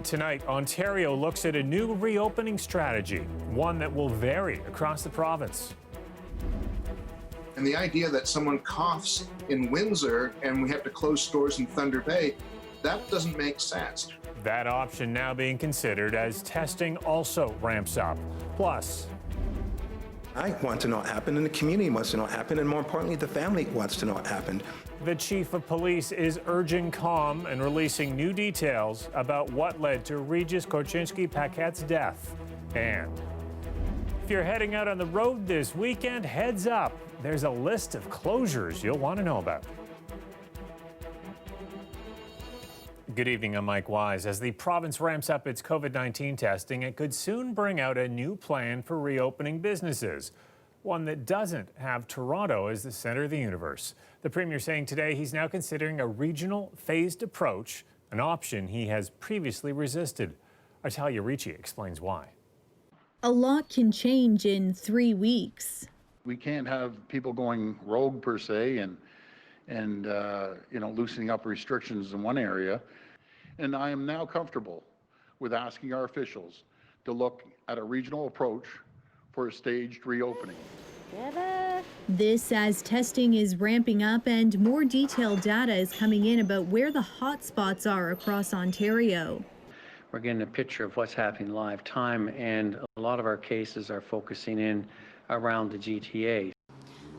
Tonight, Ontario looks at a new reopening strategy, one that will vary across the province. And the idea that someone coughs in Windsor and we have to close stores in Thunder Bay, that doesn't make sense. That option now being considered as testing also ramps up. Plus, I want to not happen, and the community wants to not happen, and more importantly, the family wants to not happen. the chief of police is urging calm and releasing new details about what led to Regis Korchinski-Paquette's death. And if you're heading out on the road this weekend, heads up. There's a list of closures you'll want to know about. Good evening, I'm Mike Wise. As the province ramps up its COVID-19 testing, it could soon bring out a new plan for reopening businesses, one that doesn't have Toronto as the center of the universe. The Premier saying today he's now considering a regional phased approach, an option he has previously resisted. Artalia Ricci explains why. A lot can change in 3 weeks. We can't have people going rogue per se and loosening up restrictions in one area. And I am now comfortable with asking our officials to look at a regional approach for a staged reopening. This as testing is ramping up and more detailed data is coming in about where the hot spots are across Ontario. We're getting a picture of what's happening live time, and a lot of our cases are focusing in around the GTA.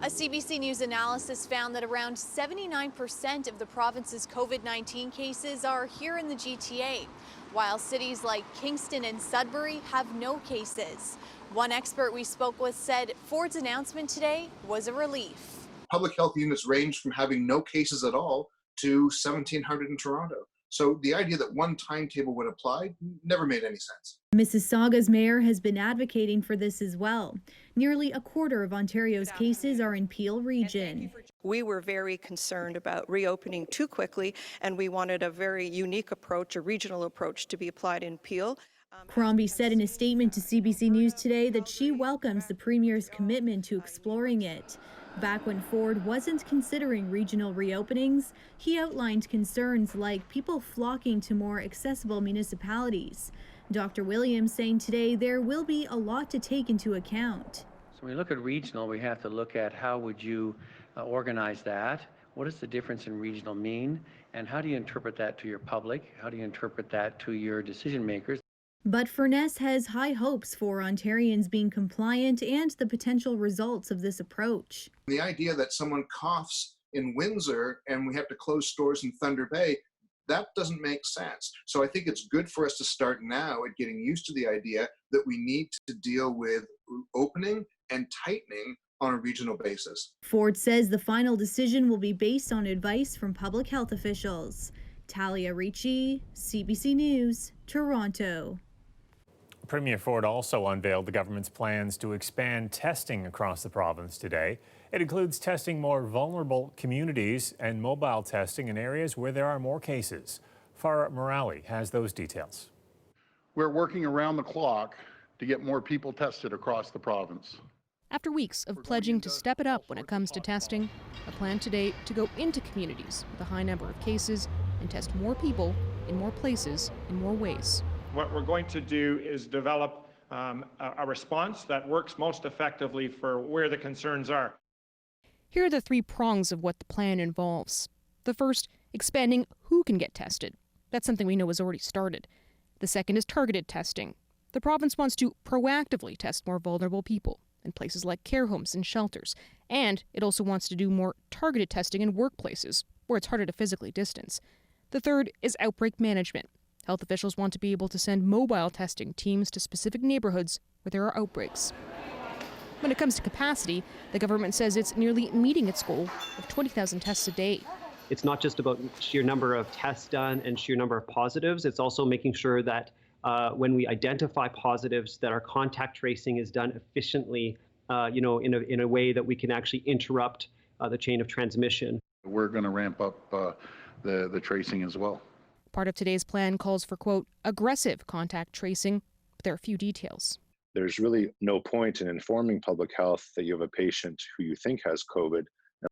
A CBC News analysis found that around 79% of the province's COVID-19 cases are here in the GTA, while cities like Kingston and Sudbury have no cases. One expert we spoke with said Ford's announcement today was a relief. Public health units range from having no cases at all to 1,700 in Toronto. So the idea that one timetable would apply never made any sense. Mississauga's mayor has been advocating for this as well. Nearly a quarter of Ontario's cases are in Peel region. We were very concerned about reopening too quickly, and we wanted a very unique approach, a regional approach, to be applied in Peel. Crombie said in a statement to CBC News today that she welcomes the Premier's commitment to exploring it. Back when Ford wasn't considering regional reopenings, he outlined concerns like people flocking to more accessible municipalities. Dr. Williams saying today there will be a lot to take into account. So when we look at regional, we have to look at how would you organize that? What does the difference in regional mean? And how do you interpret that to your public? How do you interpret that to your decision makers? But Furness has high hopes for Ontarians being compliant and the potential results of this approach. The idea that someone coughs in Windsor and we have to close stores in Thunder Bay, that doesn't make sense. So I think it's good for us to start now at getting used to the idea that we need to deal with opening and tightening on a regional basis. Ford says the final decision will be based on advice from public health officials. Talia Ricci, CBC News, Toronto. Premier Ford also unveiled the government's plans to expand testing across the province today. It includes testing more vulnerable communities and mobile testing in areas where there are more cases. Farah Morali has those details. We're working around the clock to get more people tested across the province. After weeks of pledging to step it up when it comes to testing, a plan today to go into communities with a high number of cases and test more people in more places in more ways. What we're going to do is develop a response that works most effectively for where the concerns are. Here are the 3 prongs of what the plan involves. The first, expanding who can get tested. That's something we know has already started. The second is targeted testing. The province wants to proactively test more vulnerable people in places like care homes and shelters. And it also wants to do more targeted testing in workplaces where it's harder to physically distance. The third is outbreak management. Health officials want to be able to send mobile testing teams to specific neighborhoods where there are outbreaks. When it comes to capacity, the government says it's nearly meeting its goal of 20,000 tests a day. It's not just about sheer number of tests done and sheer number of positives. It's also making sure that when we identify positives, that our contact tracing is done efficiently, in a way that we can actually interrupt the chain of transmission. We're going to ramp up the tracing as well. Part of today's plan calls for, quote, aggressive contact tracing, but there are a few details. There's really no point in informing public health that you have a patient who you think has COVID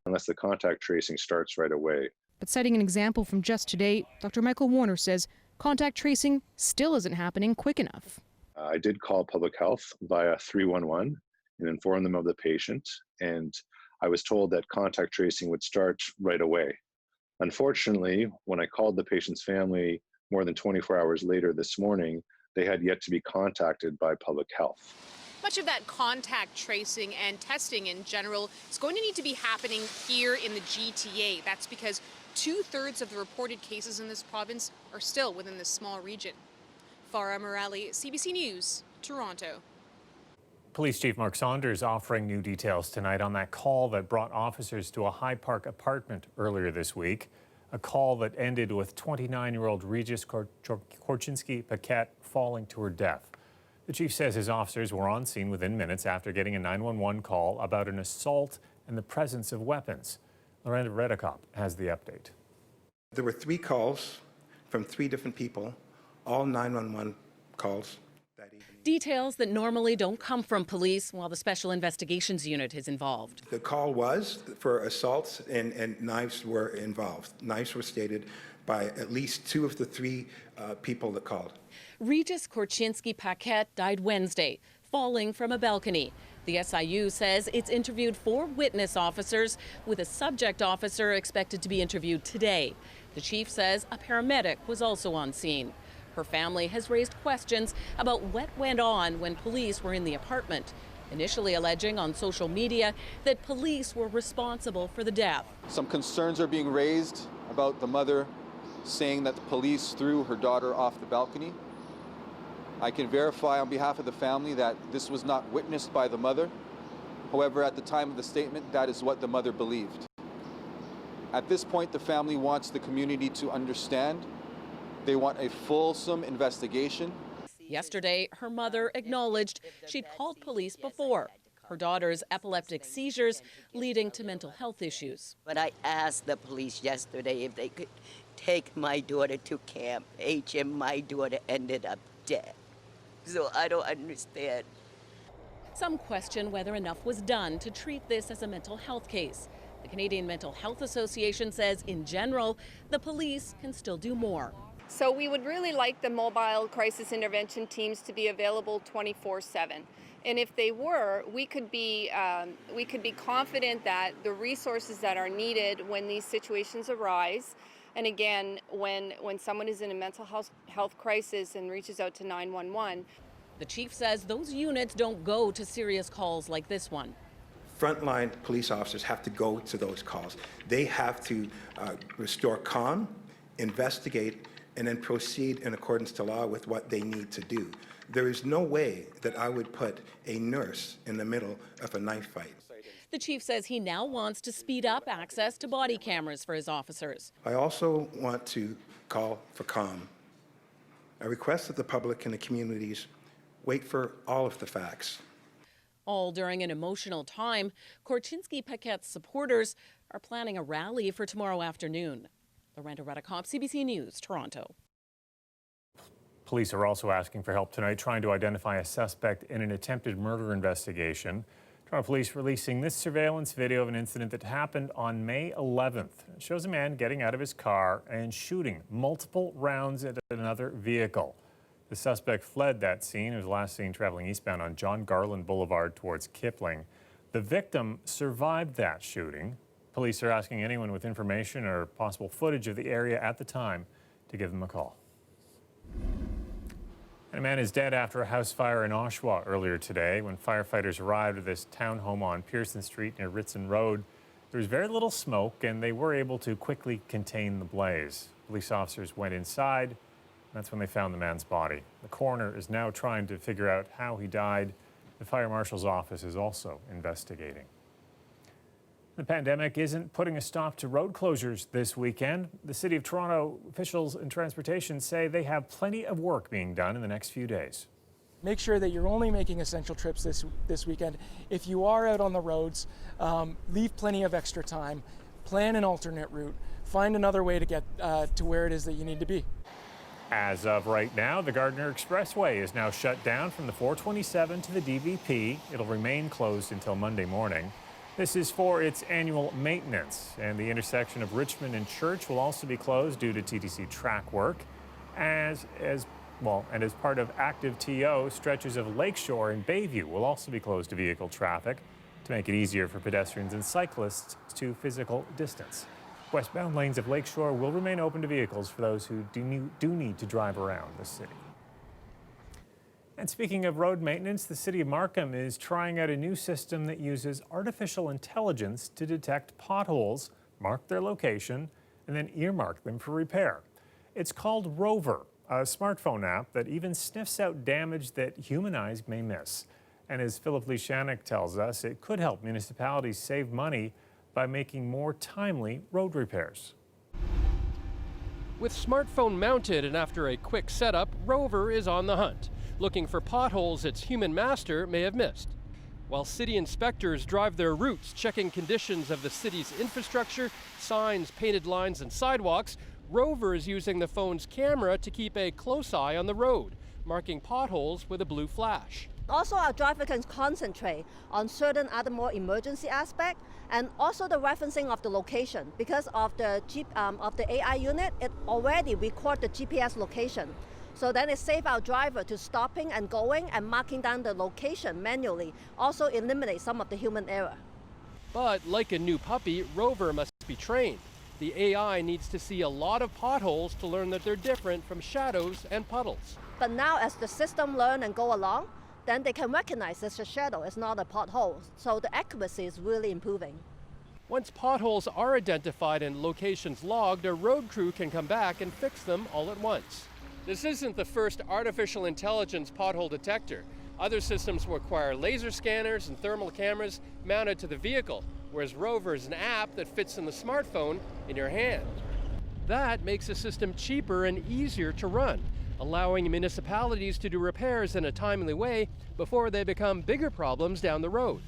unless the contact tracing starts right away. But citing an example from just today, Dr. Michael Warner says contact tracing still isn't happening quick enough. I did call public health via 311 and inform them of the patient, and I was told that contact tracing would start right away. Unfortunately, when I called the patient's family more than 24 hours later this morning, they had yet to be contacted by public health. Much of that contact tracing and testing in general is going to need to be happening here in the GTA. That's because 2/3 of the reported cases in this province are still within this small region. Farah Morali, CBC News, Toronto. Police Chief Mark Saunders offering new details tonight on that call that brought officers to a High Park apartment earlier this week. A call that ended with 29-year-old Regis Korchinski-Paquette falling to her death. The chief says his officers were on scene within minutes after getting a 911 call about an assault and the presence of weapons. Lorena Redekop has the update. There were 3 calls from 3 different people, all 911 calls. Details that normally don't come from police while the Special Investigations Unit is involved. The call was for assaults and knives were involved. Knives were stated by at least 2 of the 3 people that called. Regis Korchinski-Paquette died Wednesday, falling from a balcony. The SIU says it's interviewed 4 witness officers, with a subject officer expected to be interviewed today. The chief says a paramedic was also on scene. Her family has raised questions about what went on when police were in the apartment, initially alleging on social media that police were responsible for the death. Some concerns are being raised about the mother saying that the police threw her daughter off the balcony. I can verify on behalf of the family that this was not witnessed by the mother. However, at the time of the statement, that is what the mother believed. At this point, the family wants the community to understand. They want a fulsome investigation. Yesterday, her mother acknowledged she'd called police before. Her daughter's epileptic seizures leading to mental health issues. But I asked the police yesterday if they could take my daughter to Camp H, and my daughter ended up dead. So I don't understand. Some question whether enough was done to treat this as a mental health case. The Canadian Mental Health Association says, in general, the police can still do more. So we would really like the mobile crisis intervention teams to be available 24/7. And if they were, we could be confident that the resources that are needed when these situations arise, and again, when someone is in a mental health crisis and reaches out to 911. The chief says those units don't go to serious calls like this one. Frontline police officers have to go to those calls. They have to restore calm, investigate, and then proceed in accordance to law with what they need to do. There is no way that I would put a nurse in the middle of a knife fight. The chief says he now wants to speed up access to body cameras for his officers. I also want to call for calm. I request that the public and the communities wait for all of the facts. All during an emotional time, Korchinski-Paquette's supporters are planning a rally for tomorrow afternoon. Lorena Redekop, CBC News, Toronto. Police are also asking for help tonight, trying to identify a suspect in an attempted murder investigation. Toronto Police releasing this surveillance video of an incident that happened on May 11th. It shows a man getting out of his car and shooting multiple rounds at another vehicle. The suspect fled that scene. He was last seen traveling eastbound on John Garland Boulevard towards Kipling. The victim survived that shooting. Police are asking anyone with information or possible footage of the area at the time to give them a call. And a man is dead after a house fire in Oshawa earlier today. When firefighters arrived at this townhome on Pearson Street near Ritson Road, there was very little smoke and they were able to quickly contain the blaze. Police officers went inside. That's when they found the man's body. The coroner is now trying to figure out how he died. The fire marshal's office is also investigating. The pandemic isn't putting a stop to road closures this weekend. The City of Toronto officials and transportation say they have plenty of work being done in the next few days. Make sure that you're only making essential trips this weekend. If you are out on the roads, leave plenty of extra time. Plan an alternate route. Find another way to get to where it is that you need to be. As of right now, the Gardiner Expressway is now shut down from the 427 to the DVP. It'll remain closed until Monday morning. This is for its annual maintenance, and the intersection of Richmond and Church will also be closed due to TTC track work. And as part of active TO, stretches of Lakeshore and Bayview will also be closed to vehicle traffic to make it easier for pedestrians and cyclists to physical distance. Westbound lanes of Lakeshore will remain open to vehicles for those who do need to drive around the city. And speaking of road maintenance, the city of Markham is trying out a new system that uses artificial intelligence to detect potholes, mark their location, and then earmark them for repair. It's called Rover, a smartphone app that even sniffs out damage that human eyes may miss. And as Philip Lishanek tells us, it could help municipalities save money by making more timely road repairs. With smartphone mounted and after a quick setup, Rover is on the hunt, looking for potholes its human master may have missed. While city inspectors drive their routes, checking conditions of the city's infrastructure, signs, painted lines, and sidewalks, Rover is using the phone's camera to keep a close eye on the road, marking potholes with a blue flash. Also, our driver can concentrate on certain other more emergency aspects, and also the referencing of the location. Because of the AI unit, it already records the GPS location. So then it saves our driver to stopping and going and marking down the location manually. Also eliminates some of the human error. But like a new puppy, Rover must be trained. The AI needs to see a lot of potholes to learn that they're different from shadows and puddles. But now as the system learn and go along, then they can recognize it's a shadow, it's not a pothole. So the accuracy is really improving. Once potholes are identified and locations logged, a road crew can come back and fix them all at once. This isn't the first artificial intelligence pothole detector. Other systems require laser scanners and thermal cameras mounted to the vehicle, whereas Rover is an app that fits in the smartphone in your hand. That makes the system cheaper and easier to run, allowing municipalities to do repairs in a timely way before they become bigger problems down the road.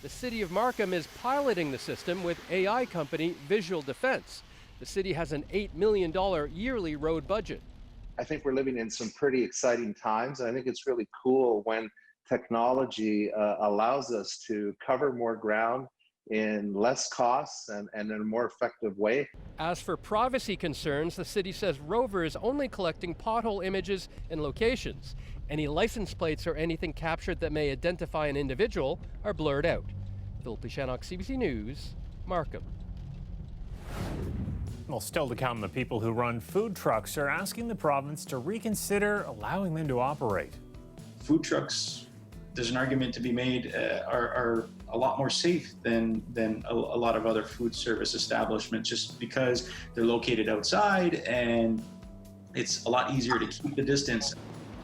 The city of Markham is piloting the system with AI company Visual Defense. The city has an $8 million yearly road budget. I think we're living in some pretty exciting times. I think it's really cool when technology allows us to cover more ground in less costs and in a more effective way. As for privacy concerns, the city says Rover is only collecting pothole images and locations. Any license plates or anything captured that may identify an individual are blurred out. Philip Lishanek, CBC News, Markham. Well, still to come, the people who run food trucks are asking the province to reconsider allowing them to operate. Food trucks, there's an argument to be made, are a lot more safe than a lot of other food service establishments, just because they're located outside and it's a lot easier to keep the distance.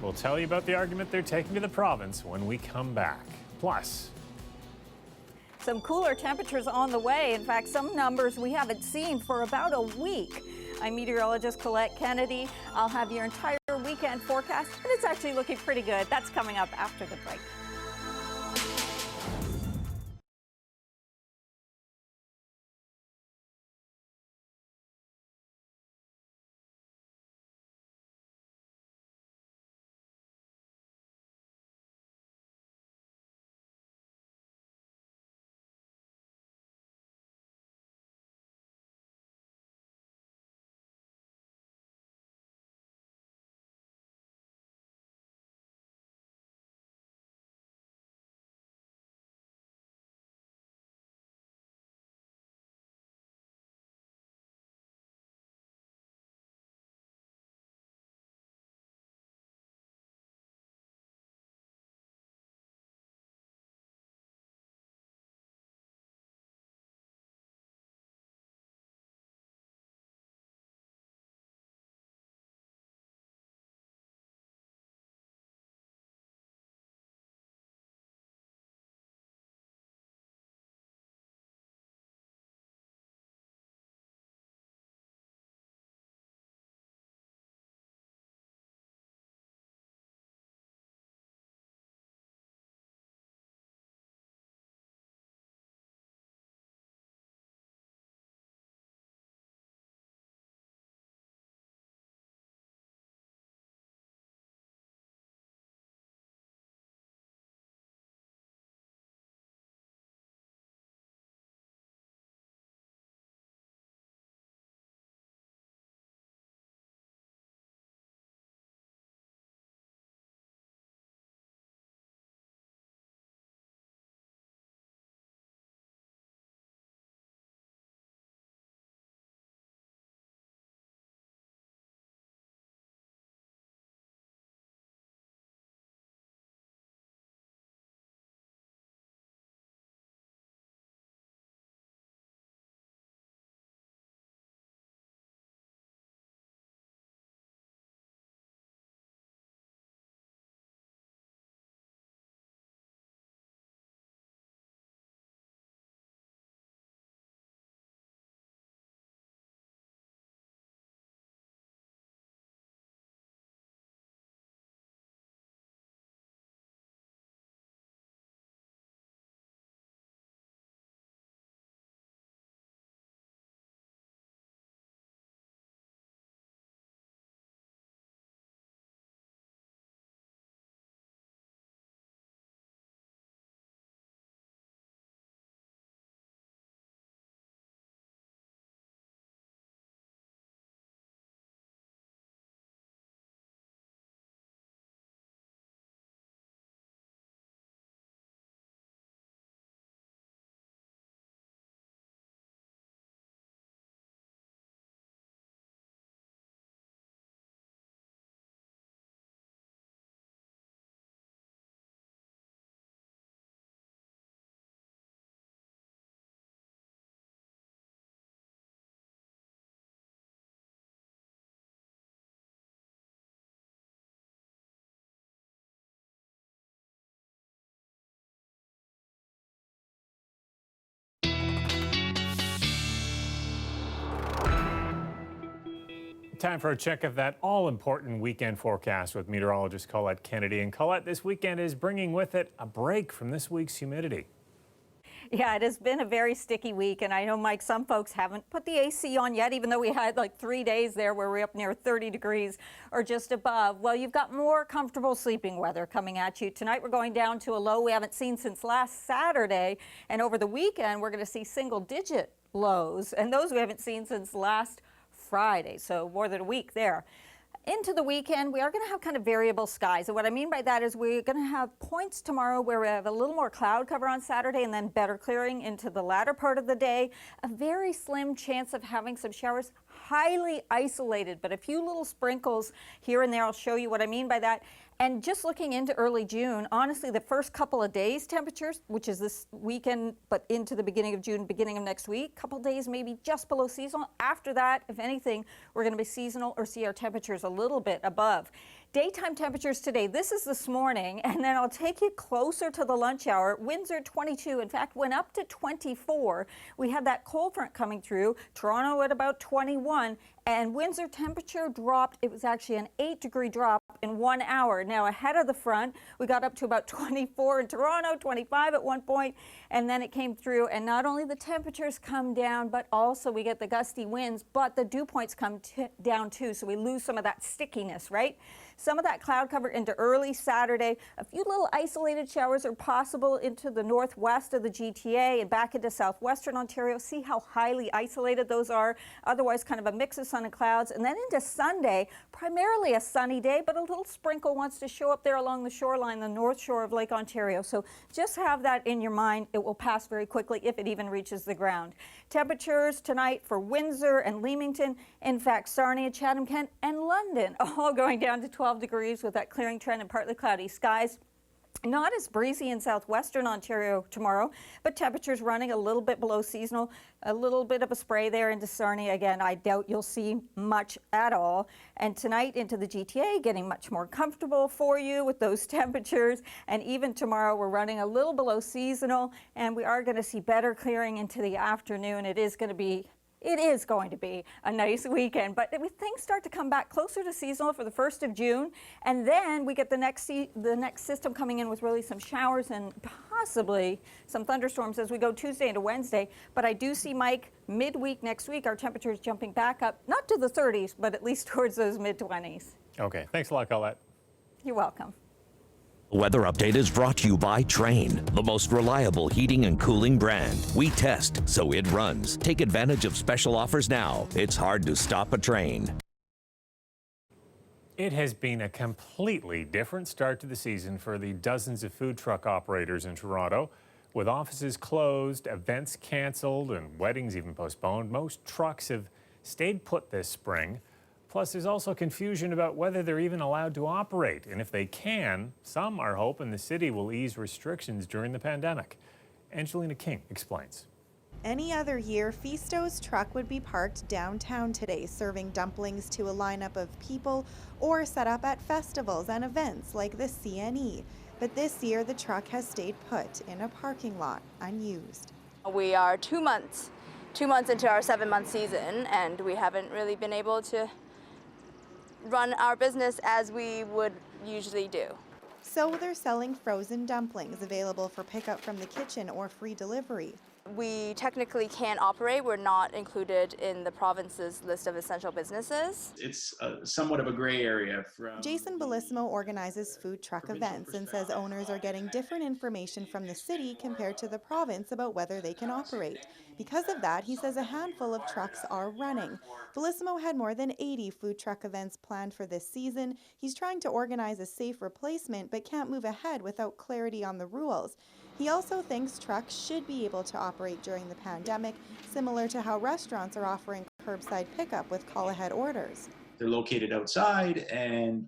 We'll tell you about the argument they're taking to the province when we come back. Plus, some cooler temperatures on the way. In fact, some numbers we haven't seen for about a week. I'm meteorologist Colette Kennedy. I'll have your entire weekend forecast, and it's actually looking pretty good. That's coming up after the break. Time for a check of that all-important weekend forecast with meteorologist Colette Kennedy. And Colette, this weekend is bringing with it a break from this week's humidity. Yeah, it has been a very sticky week, and I know, Mike, some folks haven't put the AC on yet, even though we had like 3 days there where we're up near 30 degrees or just above. Well, you've got more comfortable sleeping weather coming at you. Tonight, we're going down to a low we haven't seen since last Saturday, and over the weekend, we're going to see single-digit lows, and those we haven't seen since last Friday, so more than a week there. Into the weekend, we are going to have kind of variable skies. And what I mean by that is we're going to have points tomorrow where we have a little more cloud cover on Saturday and then better clearing into the latter part of the day. A very slim chance of having some showers, highly isolated, but a few little sprinkles here and there. I'll show you what I mean by that. And just looking into early June, honestly, the first couple of days temperatures, which is this weekend, but into the beginning of June, beginning of next week, couple days maybe just below seasonal. After that, if anything, we're going to be seasonal or see our temperatures a little bit above. Daytime temperatures today, this is this morning, and then I'll take you closer to the lunch hour. Windsor 22, in fact, went up to 24. We had that cold front coming through, Toronto at about 21, and Windsor temperature dropped. It was actually an 8-degree drop in 1 hour. Now ahead of the front, we got up to about 24 in Toronto, 25 at one point, and then it came through, and not only the temperatures come down, but also we get the gusty winds, but the dew points come down too, so we lose some of that stickiness, right? Some of that cloud cover into early Saturday. A few little isolated showers are possible into the northwest of the GTA and back into southwestern Ontario. See how highly isolated those are. Otherwise, kind of a mix of sun and clouds. And then into Sunday, primarily a sunny day, but a little sprinkle wants to show up there along the shoreline, the north shore of Lake Ontario. So just have that in your mind. It will pass very quickly if it even reaches the ground. Temperatures tonight for Windsor and Leamington, in fact, Sarnia, Chatham-Kent, and London, all going down to 12 degrees with that clearing trend and partly cloudy skies. Not as breezy in southwestern Ontario tomorrow, but temperatures running a little bit below seasonal. A little bit of a spray there into Sarnia. Again, I doubt you'll see much at all. And tonight into the GTA, getting much more comfortable for you with those temperatures. And even tomorrow, we're running a little below seasonal, and we are going to see better clearing into the afternoon. It is going to be a nice weekend, but things start to come back closer to seasonal for the 1st of June, and then we get the next system coming in with really some showers and possibly some thunderstorms as we go Tuesday into Wednesday. But I do see, Mike, midweek next week, our temperatures jumping back up, not to the 30s, but at least towards those mid-20s. Okay, thanks a lot, Colette. You're welcome. Weather Update is brought to you by Trane, the most reliable heating and cooling brand. We test, so it runs. Take advantage of special offers now. It's hard to stop a Trane. It has been a completely different start to the season for the dozens of food truck operators in Toronto. With offices closed, events canceled, and weddings even postponed, most trucks have stayed put this spring. Plus, there's also confusion about whether they're even allowed to operate. And if they can, some are hoping the city will ease restrictions during the pandemic. Angelina King explains. Any other year, Feasto's truck would be parked downtown today, serving dumplings to a lineup of people or set up at festivals and events like the CNE. But this year, the truck has stayed put in a parking lot, unused. We are 2 months into our 7-month season, and we haven't really been able to run our business as we would usually do. So they're selling frozen dumplings available for pickup from the kitchen or free delivery. We technically can't operate. We're not included in the province's list of essential businesses. It's somewhat of a gray area. Jason Bellissimo organizes food truck events and says owners are getting different information from the city compared to the province about whether they can operate. Because of that, he says a handful of trucks are running. Bellissimo had more than 80 food truck events planned for this season. He's trying to organize a safe replacement but can't move ahead without clarity on the rules. He also thinks trucks should be able to operate during the pandemic, similar to how restaurants are offering curbside pickup with call-ahead orders. They're located outside, and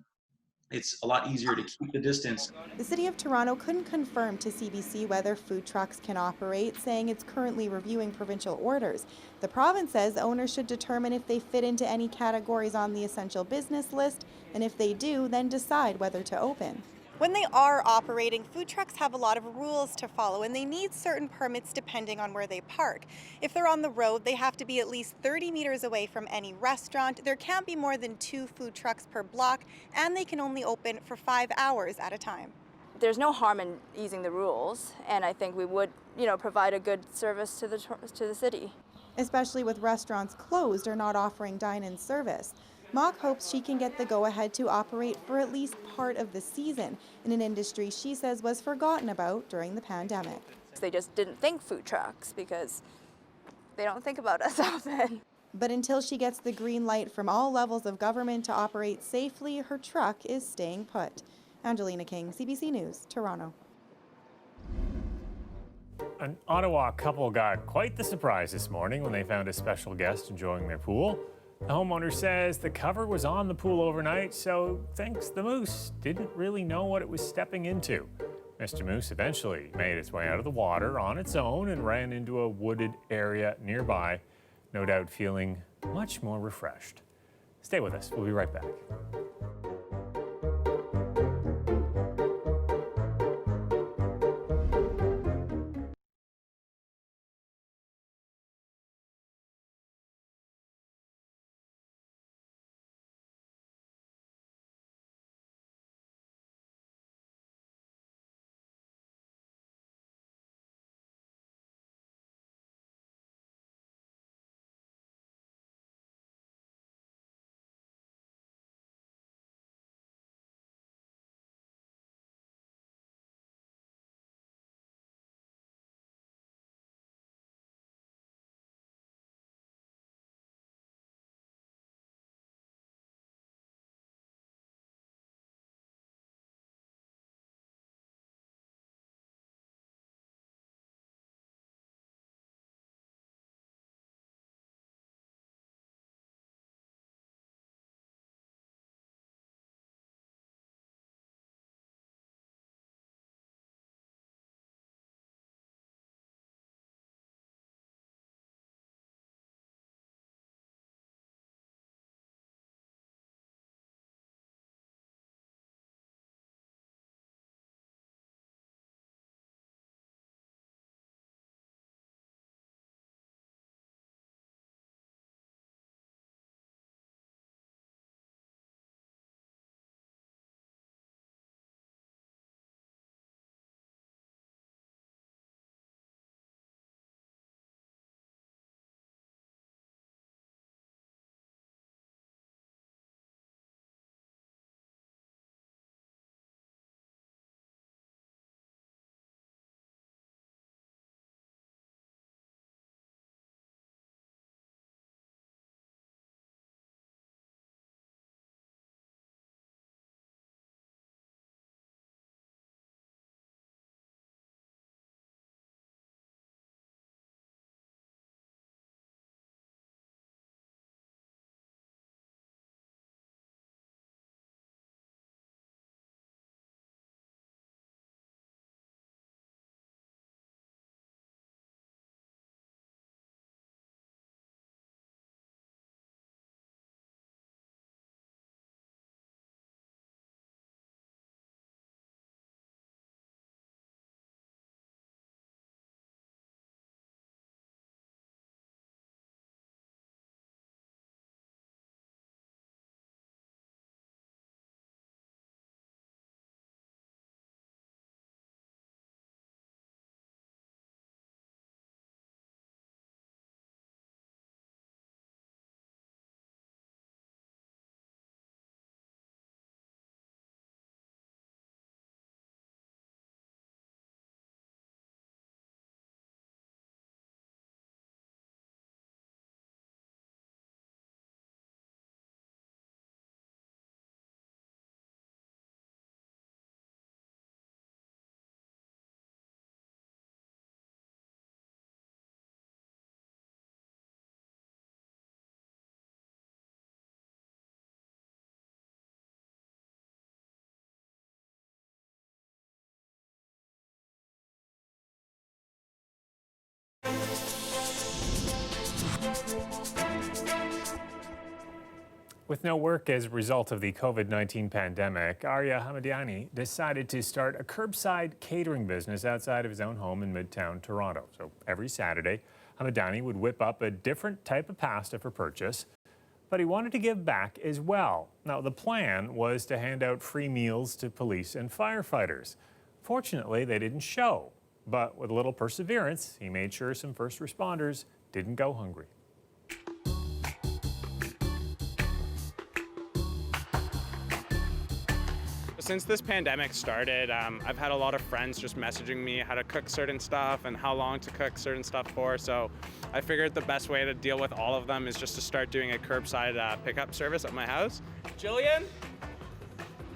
it's a lot easier to keep the distance. The City of Toronto couldn't confirm to CBC whether food trucks can operate, saying it's currently reviewing provincial orders. The province says owners should determine if they fit into any categories on the essential business list, and if they do, then decide whether to open. When they are operating, food trucks have a lot of rules to follow, and they need certain permits depending on where they park. If they're on the road, they have to be at least 30 meters away from any restaurant. There can't be more than 2 food trucks per block, and they can only open for 5 hours at a time. There's no harm in easing the rules, and I think we would, provide a good service to the city. Especially with restaurants closed or not offering dine-in service. Mock hopes she can get the go-ahead to operate for at least part of the season in an industry she says was forgotten about during the pandemic. They just didn't think food trucks because they don't think about us often. But until she gets the green light from all levels of government to operate safely, her truck is staying put. Angelina King, CBC News, Toronto. An Ottawa couple got quite the surprise this morning when they found a special guest enjoying their pool. The homeowner says the cover was on the pool overnight, so thinks the moose didn't really know what it was stepping into. Mr. Moose eventually made its way out of the water on its own and ran into a wooded area nearby, no doubt feeling much more refreshed. Stay with us. We'll be right back. With no work as a result of the COVID-19 pandemic, Arya Hamadiani decided to start a curbside catering business outside of his own home in Midtown Toronto. So every Saturday, Hamadiani would whip up a different type of pasta for purchase, but he wanted to give back as well. Now, the plan was to hand out free meals to police and firefighters. Fortunately, they didn't show, but with a little perseverance, he made sure some first responders didn't go hungry. Since this pandemic started, I've had a lot of friends just messaging me how to cook certain stuff and how long to cook certain stuff for. So I figured the best way to deal with all of them is just to start doing a curbside pickup service at my house. Jillian?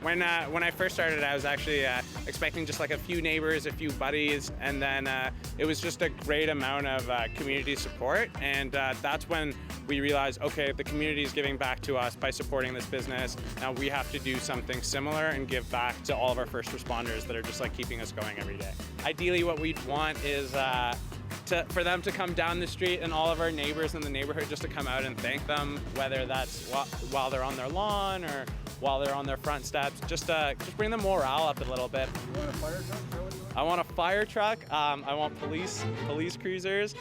When I first started, I was actually expecting just like a few neighbors, a few buddies, and then it was just a great amount of community support. And that's when we realized, okay, the community is giving back to us by supporting this business. Now we have to do something similar and give back to all of our first responders that are just like keeping us going every day. Ideally, what we'd want is for them to come down the street and all of our neighbors in the neighborhood just to come out and thank them, whether that's while they're on their lawn or while they're on their front steps, just bring the morale up a little bit. You want a fire truck? I want a fire truck. I want police cruisers.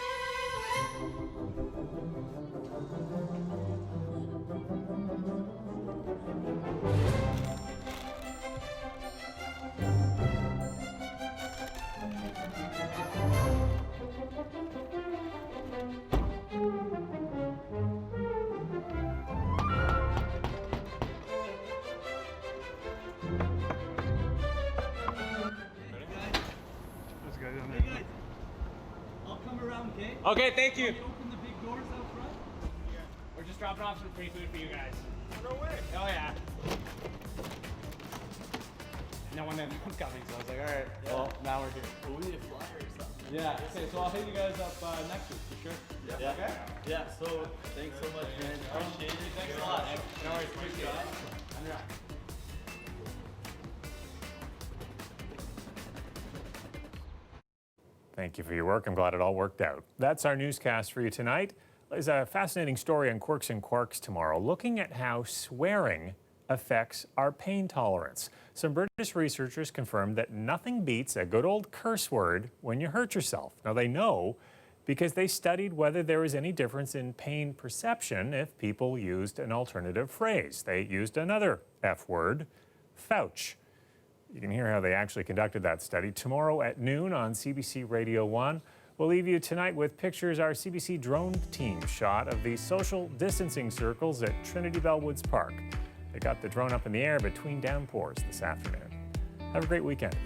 Okay, thank you. Open the big doors out front. We're just dropping off some free food for you guys. No way. Oh yeah. No one was coming, so I was like, all right, well, now we're here. Well, we need a flyer or something. Yeah, okay, so I'll hit you guys up next week, for sure. Yeah. Okay? Yeah, so thanks so much, man. Appreciate it. Thanks a lot. No worries, appreciate it. Thank you for your work. I'm glad it all worked out. That's our newscast for you tonight. There's a fascinating story on Quirks and Quarks tomorrow, looking at how swearing affects our pain tolerance. Some British researchers confirmed that nothing beats a good old curse word when you hurt yourself. Now they know because they studied whether there was any difference in pain perception if people used an alternative phrase. They used another F word, fouch. You can hear how they actually conducted that study tomorrow at noon on CBC Radio 1. We'll leave you tonight with pictures our CBC drone team shot of the social distancing circles at Trinity Bellwoods Park. They got the drone up in the air between downpours this afternoon. Have a great weekend.